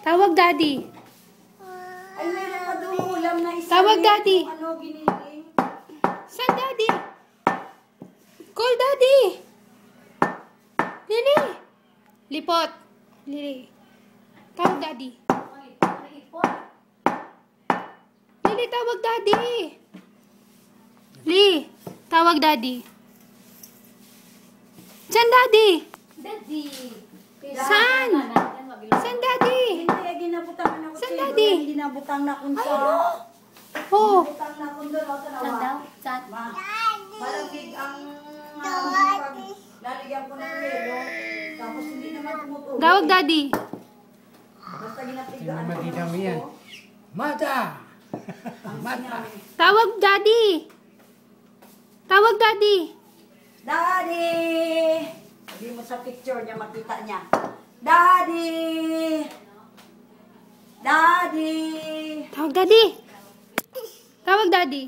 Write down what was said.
Tawag daddy. Ay, meron pa doon ulam na isa. Tawag daddy. Ano, giniling? Saan daddy? Call daddy. Lily. Lipot. Lily. Tawag daddy. Lily, tawag daddy. Lee, tawag daddy. Saan daddy? Daddy. Saan? Saan daddy? Hindi, ginabutangan ako. Saan, daddy? Ginabutang na kung sa... Oh. Ginabutang na kung doon. O, Saan daw? Saan? Malamig ang... lalagyan ko ng yelo. Tapos hindi naman tumutuloy. Tawag daddy. Basta ginapigaan ko Madidam ng yan. gusto. Mata! Mata! Tawag daddy. Tawag daddy. Daddy! Sabi mo sa picture niya, makita niya. Daddy! Daddy! Tawag daddy. Tawag daddy.